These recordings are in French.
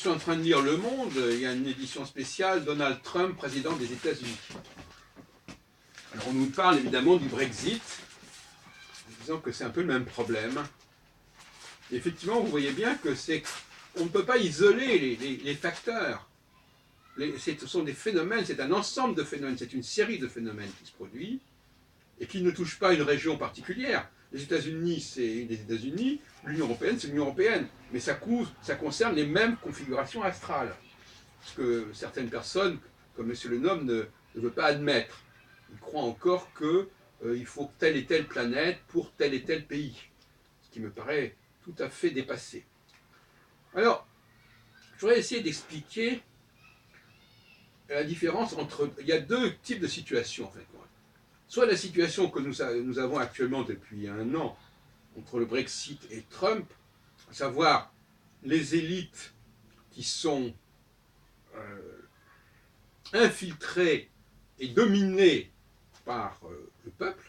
suis en train de lire Le Monde, il y a une édition spéciale, Donald Trump, président des États-Unis. Alors on nous parle évidemment du Brexit, en disant que c'est un peu le même problème. Et effectivement, vous voyez bien que on ne peut pas isoler les facteurs. Ce sont des phénomènes, c'est un ensemble de phénomènes, c'est une série de phénomènes qui se produit et qui ne touchent pas une région particulière. Les États-Unis, c'est les États-Unis, l'Union européenne, c'est l'Union européenne, mais ça concerne les mêmes configurations astrales. Ce que certaines personnes, comme M. Lenom, ne veulent pas admettre. Ils croient encore qu'il faut telle et telle planète pour tel et tel pays, ce qui me paraît tout à fait dépassé. Alors, je voudrais essayer d'expliquer la différence entre... Il y a deux types de situations, en fait. Soit la situation que nous avons actuellement depuis un an entre le Brexit et Trump, à savoir les élites qui sont infiltrées et dominées par le peuple,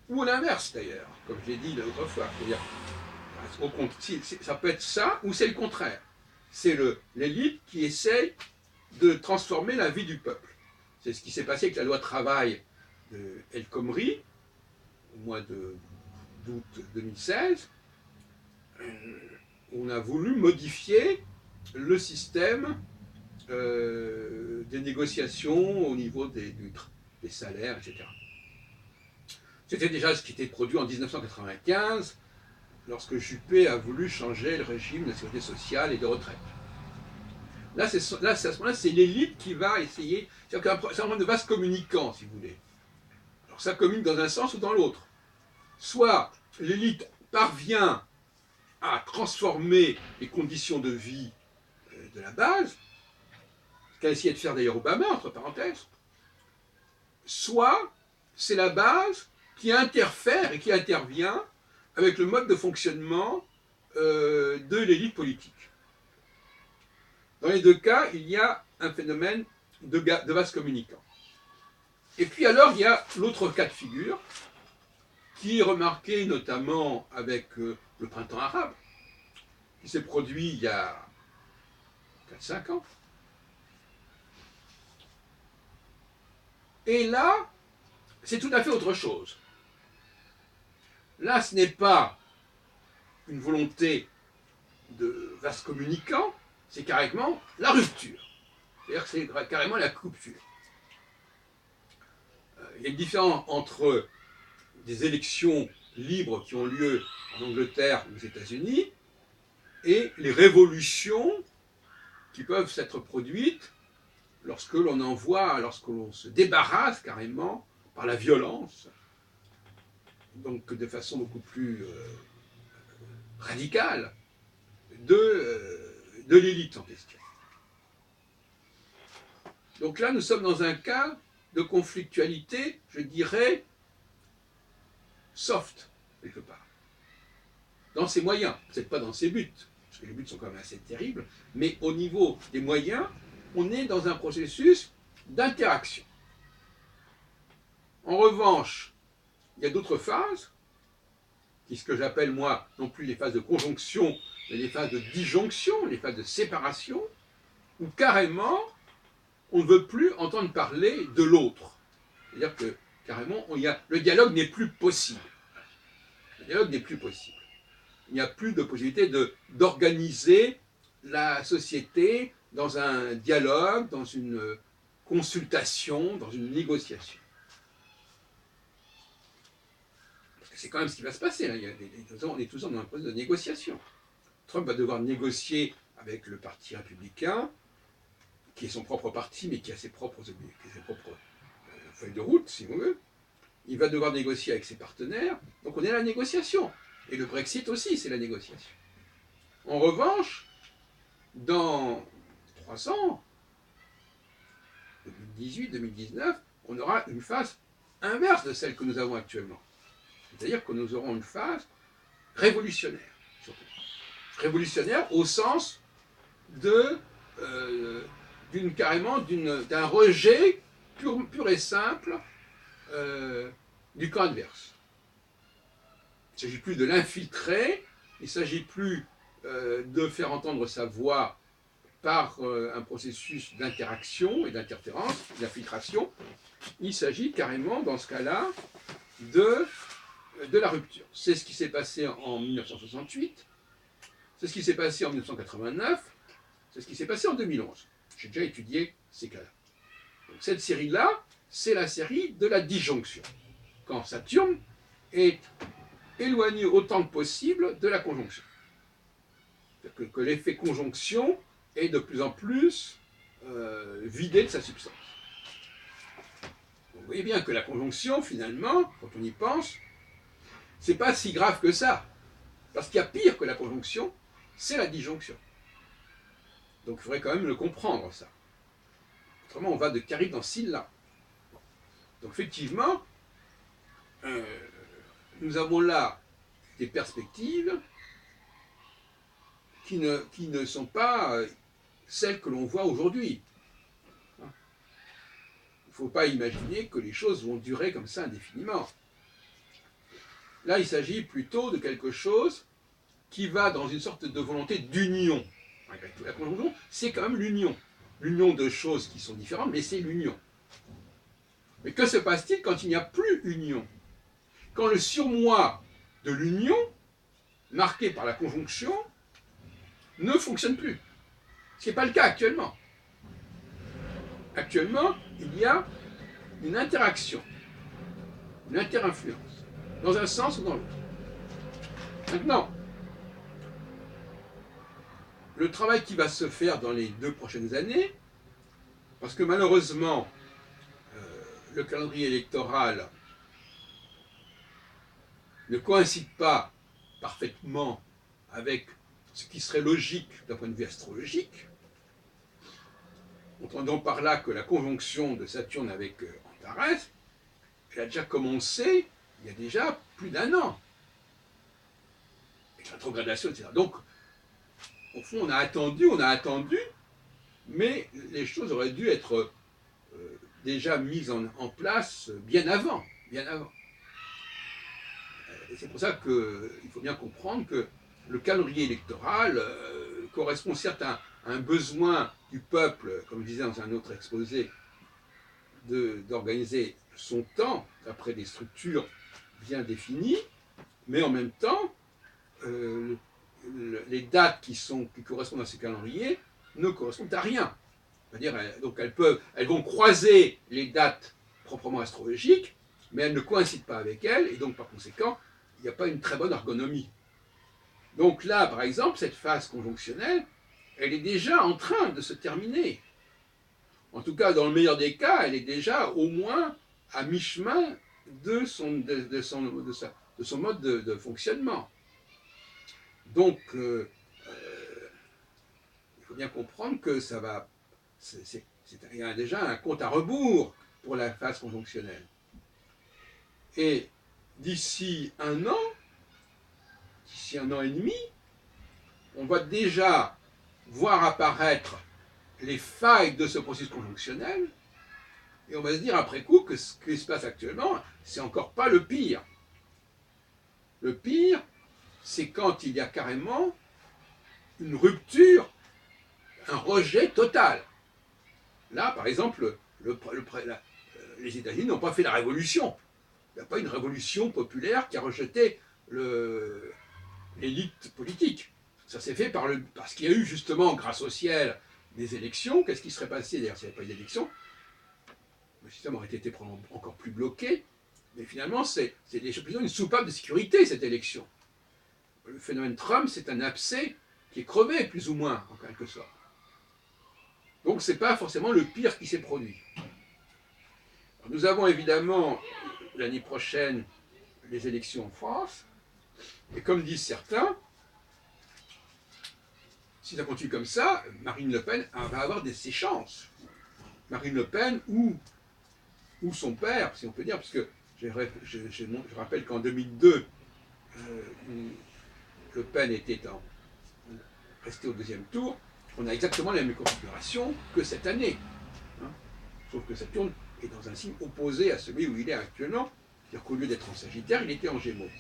ou l'inverse d'ailleurs, comme je l'ai dit l'autre fois. C'est-à-dire, ça peut être ça, ou c'est le contraire. C'est l'élite qui essaye de transformer la vie du peuple. C'est ce qui s'est passé avec la loi travail de El Khomri, au mois d'août 2016. On a voulu modifier le système des négociations au niveau des salaires, etc. C'était déjà ce qui était produit en 1995, lorsque Juppé a voulu changer le régime de sécurité sociale et de retraite. Là, à ce moment-là, c'est l'élite qui va essayer. C'est un problème de vase communicant, si vous voulez. Alors, ça communique dans un sens ou dans l'autre. Soit l'élite parvient à transformer les conditions de vie de la base, ce qu'a essayé de faire d'ailleurs Obama, entre parenthèses, soit c'est la base qui interfère et qui intervient avec le mode de fonctionnement de l'élite politique. Dans les deux cas, il y a un phénomène de vase communicant. Et puis alors, il y a l'autre cas de figure, qui est remarqué notamment avec le printemps arabe, qui s'est produit il y a 4-5 ans. Et là, c'est tout à fait autre chose. Là, ce n'est pas une volonté de vase communicant, c'est carrément la rupture. C'est-à-dire que c'est carrément la coupure. Il y a une différence entre des élections libres qui ont lieu en Angleterre ou aux États-Unis et les révolutions qui peuvent s'être produites lorsque l'on se débarrasse carrément par la violence, donc de façon beaucoup plus radicale, de l'élite en question. Donc là, nous sommes dans un cas de conflictualité, je dirais, soft, quelque part. Dans ses moyens, peut-être pas dans ses buts, parce que les buts sont quand même assez terribles, mais au niveau des moyens, on est dans un processus d'interaction. En revanche, il y a d'autres phases, qui ce que j'appelle moi, non plus les phases de conjonction, mais les phases de disjonction, les phases de séparation, où carrément, on ne veut plus entendre parler de l'autre. C'est-à-dire que, carrément, le dialogue n'est plus possible. Le dialogue n'est plus possible. Il n'y a plus de possibilité d'organiser la société dans un dialogue, dans une consultation, dans une négociation. Parce que c'est quand même ce qui va se passer. Là. On est toujours dans un processus de négociation. Trump va devoir négocier avec le Parti républicain, qui est son propre parti, mais qui a ses propres feuilles de route, si vous voulez. Il va devoir négocier avec ses partenaires. Donc on est à la négociation. Et le Brexit aussi, c'est la négociation. En revanche, dans 3 ans, 2018, 2019, on aura une phase inverse de celle que nous avons actuellement. C'est-à-dire que nous aurons une phase révolutionnaire, surtout. Révolutionnaire au sens d'un rejet pur et simple du camp adverse. Il ne s'agit plus de l'infiltrer, il ne s'agit plus de faire entendre sa voix par un processus d'interaction et d'interférence, d'infiltration. Il s'agit carrément, dans ce cas-là, de la rupture. C'est ce qui s'est passé en 1968, c'est ce qui s'est passé en 1989, c'est ce qui s'est passé en 2011. J'ai déjà étudié ces cas-là. Donc cette série-là, c'est la série de la disjonction, quand Saturne est éloigné autant que possible de la conjonction. C'est-à-dire que l'effet conjonction est de plus en plus vidé de sa substance. Donc vous voyez bien que la conjonction, finalement, quand on y pense, c'est pas si grave que ça. Parce qu'il y a pire que la conjonction, c'est la disjonction. Donc il faudrait quand même le comprendre, ça. Autrement, on va de Charybde dans Scylla. Donc effectivement, nous avons là des perspectives qui ne sont pas celles que l'on voit aujourd'hui. Il ne faut pas imaginer que les choses vont durer comme ça indéfiniment. Là, il s'agit plutôt de quelque chose qui va dans une sorte de volonté d'union. La conjonction, c'est quand même l'union. L'union de choses qui sont différentes, mais c'est l'union. Mais que se passe-t-il quand il n'y a plus union? Quand le surmoi de l'union, marqué par la conjonction, ne fonctionne plus. Ce qui n'est pas le cas actuellement. Actuellement, il y a une interaction, une interinfluence, dans un sens ou dans l'autre. Maintenant, le travail qui va se faire dans les 2 prochaines années, parce que malheureusement, le calendrier électoral ne coïncide pas parfaitement avec ce qui serait logique d'un point de vue astrologique, entendons par là que la conjonction de Saturne avec Antares, elle a déjà commencé il y a déjà plus d'1 an. Avec rétrogradation, etc. Donc, au fond, on a attendu, mais les choses auraient dû être déjà mises en place bien avant. Et c'est pour ça qu'il faut bien comprendre que le calendrier électoral correspond certes à un besoin du peuple, comme je disais dans un autre exposé, d'organiser son temps après des structures bien définies, mais en même temps, les dates qui correspondent à ce calendrier ne correspondent à rien. C'est-à-dire, donc elles vont croiser les dates proprement astrologiques, mais elles ne coïncident pas avec elles, et donc par conséquent, il n'y a pas une très bonne ergonomie. Donc là, par exemple, cette phase conjonctionnelle, elle est déjà en train de se terminer. En tout cas, dans le meilleur des cas, elle est déjà au moins à mi-chemin de son mode de fonctionnement. Donc, il faut bien comprendre que ça va... il y a déjà un compte à rebours pour la phase conjonctionnelle. Et d'ici 1 an, d'ici 1 an et demi, on va déjà voir apparaître les failles de ce processus conjonctionnel, et on va se dire après coup que ce qui se passe actuellement, c'est encore pas le pire. Le pire, c'est quand il y a carrément une rupture, un rejet total. Là, par exemple, les États-Unis n'ont pas fait la révolution. Il n'y a pas une révolution populaire qui a rejeté l'élite politique. Ça s'est fait parce qu'il y a eu justement, grâce au ciel, des élections. Qu'est-ce qui serait passé d'ailleurs s'il n'y avait pas eu d'élections? Le système aurait été encore plus bloqué. Mais finalement, c'est plutôt une soupape de sécurité, cette élection. Le phénomène Trump, c'est un abcès qui est crevé, plus ou moins, en quelque sorte. Donc, ce n'est pas forcément le pire qui s'est produit. Alors, nous avons évidemment, l'année prochaine, les élections en France. Et comme disent certains, si ça continue comme ça, Marine Le Pen va avoir ses chances. Marine Le Pen ou son père, si on peut dire, parce que je rappelle qu'en 2002, Le Pen était resté au 2e tour. On a exactement la même configuration que cette année. Sauf que Saturne est dans un signe opposé à celui où il est actuellement. C'est-à-dire qu'au lieu d'être en Sagittaire, il était en Gémeaux.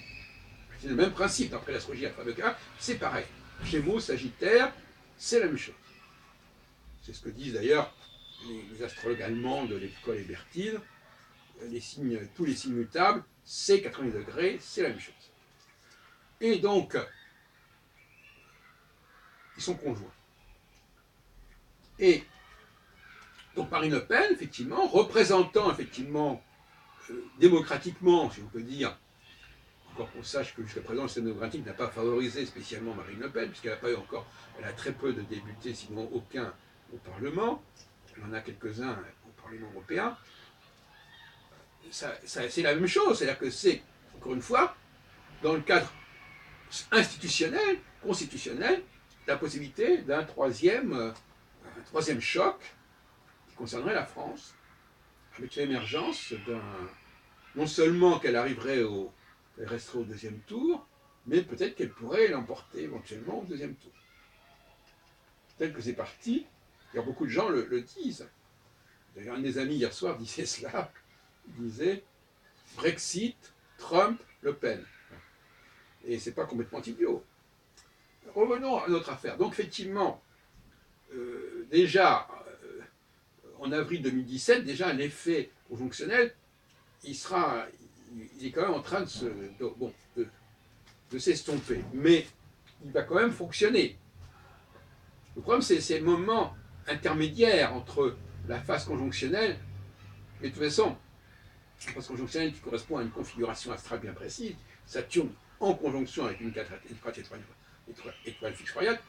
C'est le même principe, d'après l'astrologie alphabétique, c'est pareil. Gémeaux, Sagittaire, c'est la même chose. C'est ce que disent d'ailleurs les astrologues allemands de l'école Hébertine. Tous les signes mutables, c'est 80 degrés, c'est la même chose. Et donc, ils sont conjoints. Et donc Marine Le Pen, effectivement, représentant effectivement démocratiquement, si on peut dire, encore qu'on sache que jusqu'à présent le système démocratique n'a pas favorisé spécialement Marine Le Pen, puisqu'elle n'a pas eu encore, elle a très peu de députés, sinon aucun au Parlement, elle en a quelques-uns au Parlement européen. C'est la même chose, c'est-à-dire que c'est, encore une fois, dans le cadre institutionnel, constitutionnel, la possibilité d'un troisième choc qui concernerait la France, avec l'émergence non seulement qu'elle elle resterait au deuxième tour, mais peut-être qu'elle pourrait l'emporter éventuellement au deuxième tour. Tel que c'est parti, d'ailleurs beaucoup de gens le disent. D'ailleurs un des amis hier soir disait cela, il disait Brexit, Trump, Le Pen. Et c'est pas complètement idiot. Revenons à notre affaire. Donc effectivement, déjà, en avril 2017, déjà l'effet conjonctionnel, il est quand même en train de s'estomper. Mais il va quand même fonctionner. Le problème, c'est ces moments intermédiaires entre la phase conjonctionnelle, mais de toute façon, la phase conjonctionnelle qui correspond à une configuration astrale bien précise, Saturne en conjonction avec une étoile fixe royale,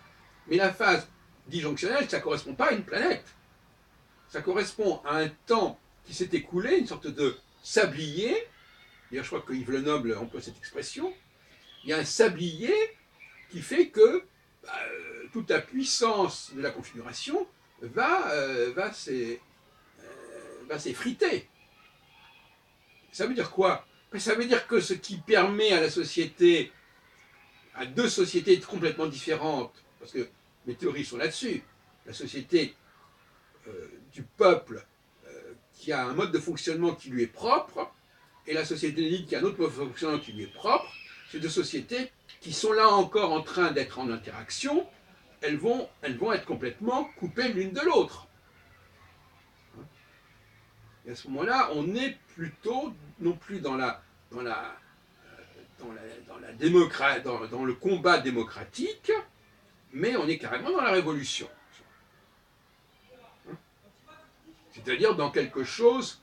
mais la phase disjonctionnelle, ça ne correspond pas à une planète. Ça correspond à un temps qui s'est écoulé, une sorte de sablier. D'ailleurs, je crois que Yves Lenoble emploie cette expression. Il y a un sablier qui fait que toute la puissance de la configuration va s'effriter. Ça veut dire quoi? Ça veut dire que ce qui permet à la société, à deux sociétés complètement différentes, parce que mes théories sont là-dessus, la société du peuple qui a un mode de fonctionnement qui lui est propre, et la société de l'élite qui a un autre mode de fonctionnement qui lui est propre, ces deux sociétés qui sont là encore en train d'être en interaction, elles vont être complètement coupées l'une de l'autre. Et à ce moment-là, on est plutôt non plus dans le combat démocratique, mais on est carrément dans la révolution. C'est-à-dire dans quelque chose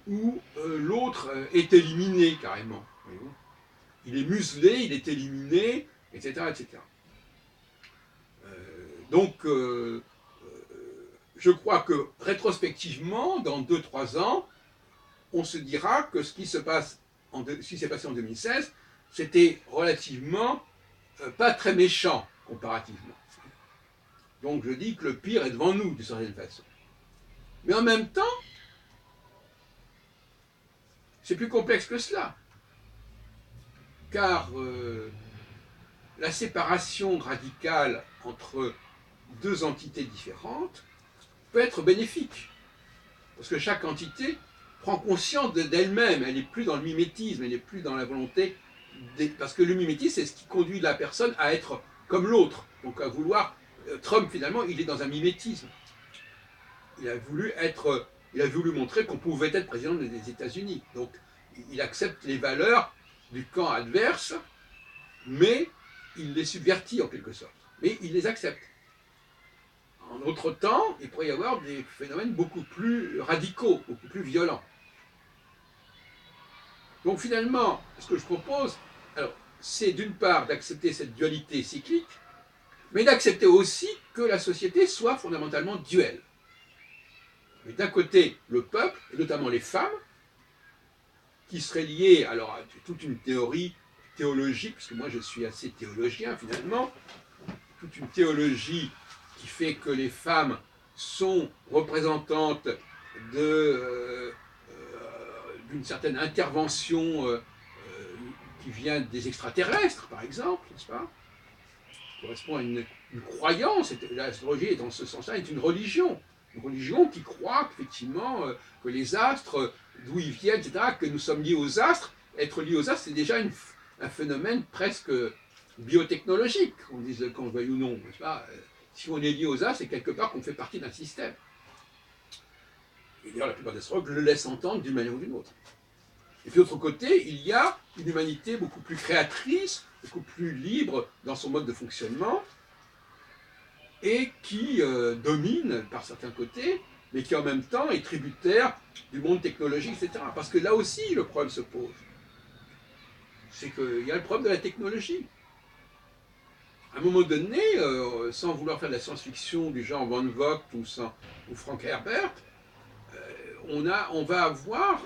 où l'autre est éliminé carrément. Il est muselé, il est éliminé, etc. etc. Donc, je crois que rétrospectivement, dans 2-3 ans, on se dira que ce qui s'est passé en 2016, c'était relativement pas très méchant comparativement. Donc je dis que le pire est devant nous, d'une certaine façon. Mais en même temps, c'est plus complexe que cela. Car la séparation radicale entre deux entités différentes peut être bénéfique. Parce que chaque entité prend conscience d'elle-même, elle n'est plus dans le mimétisme, elle n'est plus dans la volonté, parce que le mimétisme, c'est ce qui conduit la personne à être comme l'autre, donc à vouloir. Trump, finalement, il est dans un mimétisme. Il a voulu montrer qu'on pouvait être président des États-Unis. Donc, il accepte les valeurs du camp adverse, mais il les subvertit en quelque sorte. Mais il les accepte. En autre temps, il pourrait y avoir des phénomènes beaucoup plus radicaux, beaucoup plus violents. Donc finalement, ce que je propose, c'est d'une part d'accepter cette dualité cyclique, mais d'accepter aussi que la société soit fondamentalement duelle. Mais d'un côté, le peuple, et notamment les femmes, qui seraient liées à toute une théorie théologique, parce que moi je suis assez théologien finalement, toute une théologie qui fait que les femmes sont représentantes d'une certaine intervention qui vient des extraterrestres, par exemple, n'est-ce pas? Ça correspond à une croyance. L'astrologie, dans ce sens-là, est une religion. Une religion qui croit qu'effectivement, que les astres, d'où ils viennent, etc., que nous sommes liés aux astres. Être lié aux astres, c'est déjà un phénomène presque biotechnologique, qu'on le veuille ou non, n'est-ce pas? Si on est lié aux as, c'est quelque part qu'on fait partie d'un système. Et d'ailleurs, la plupart des astrologues le laissent entendre d'une manière ou d'une autre. Et puis, de l'autre côté, il y a une humanité beaucoup plus créatrice, beaucoup plus libre dans son mode de fonctionnement, et qui domine par certains côtés, mais qui en même temps est tributaire du monde technologique, etc. Parce que là aussi, le problème se pose. C'est qu'il y a le problème de la technologie. À un moment donné, sans vouloir faire de la science-fiction du genre Van Vogt ou Frank Herbert, on va avoir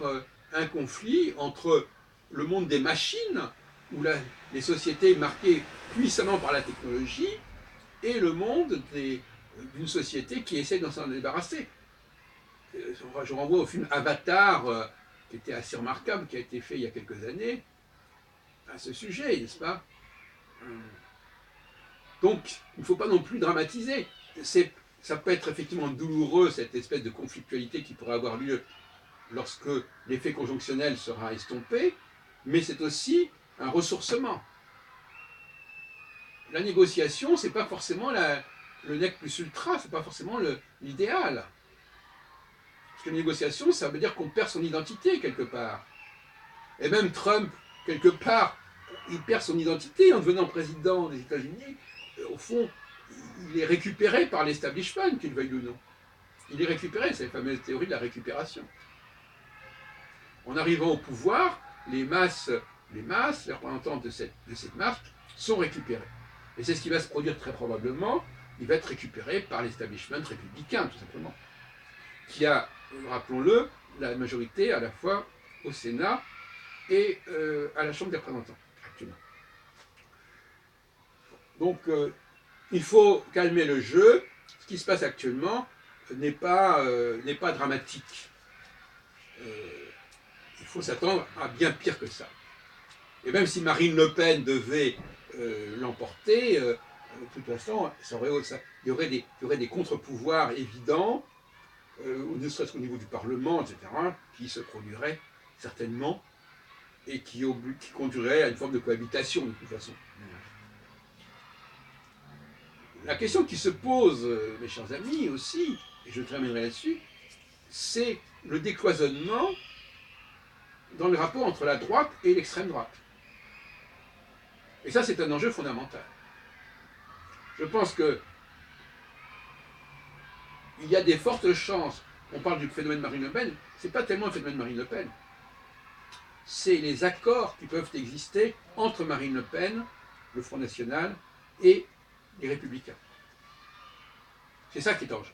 un conflit entre le monde des machines, où les sociétés marquées puissamment par la technologie, et le monde d'une société qui essaie de s'en débarrasser. Je renvoie au film Avatar, qui était assez remarquable, qui a été fait il y a quelques années, à ce sujet, n'est-ce pas? Donc, il ne faut pas non plus dramatiser. Ça peut être effectivement douloureux, cette espèce de conflictualité qui pourrait avoir lieu lorsque l'effet conjonctionnel sera estompé, mais c'est aussi un ressourcement. La négociation, ce n'est pas forcément le nec plus ultra, ce n'est pas forcément l'idéal. Parce que la négociation, ça veut dire qu'on perd son identité quelque part. Et même Trump, quelque part, il perd son identité en devenant président des États-Unis. Au fond, il est récupéré par l'establishment, qu'il veuille ou non. Il est récupéré, c'est la fameuse théorie de la récupération. En arrivant au pouvoir, les masses, les représentants de cette masse, sont récupérés. Et c'est ce qui va se produire très probablement. Il va être récupéré par l'establishment républicain, tout simplement, qui a, rappelons-le, la majorité à la fois au Sénat et à la Chambre des représentants, actuellement. Donc, il faut calmer le jeu. Ce qui se passe actuellement n'est pas dramatique. Il faut s'attendre à bien pire que ça. Et même si Marine Le Pen devait l'emporter, de toute façon, il y aurait des contre-pouvoirs évidents, ne serait-ce qu'au niveau du Parlement, etc., qui se produiraient certainement et qui conduiraient à une forme de cohabitation, de toute façon. La question qui se pose, mes chers amis, aussi, et je terminerai là-dessus, c'est le décloisonnement dans le rapport entre la droite et l'extrême droite. Et ça, c'est un enjeu fondamental. Je pense que il y a des fortes chances, on parle du phénomène Marine Le Pen, ce n'est pas tellement le phénomène Marine Le Pen, c'est les accords qui peuvent exister entre Marine Le Pen, le Front National, et les Républicains. C'est ça qui est en jeu.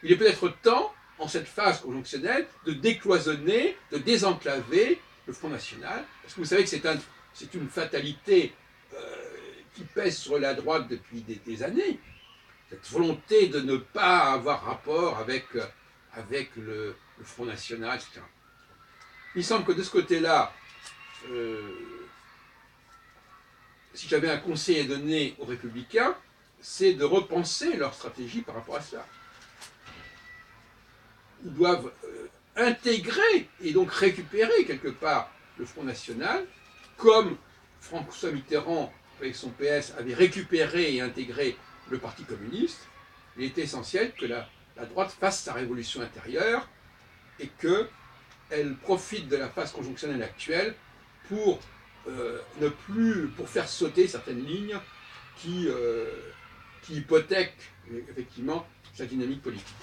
Il est peut-être temps, en cette phase conjonctionnelle, de décloisonner, de désenclaver le Front National, parce que vous savez que c'est une fatalité qui pèse sur la droite depuis des années, cette volonté de ne pas avoir rapport avec le Front National, etc. Il semble que de ce côté-là, si j'avais un conseil à donner aux Républicains, c'est de repenser leur stratégie par rapport à cela. Ils doivent intégrer et donc récupérer quelque part le Front National, comme François Mitterrand, avec son PS, avait récupéré et intégré le Parti communiste. Il est essentiel que la droite fasse sa révolution intérieure et qu'elle profite de la phase conjonctionnelle actuelle pour faire sauter certaines lignes qui hypothèquent effectivement sa dynamique politique.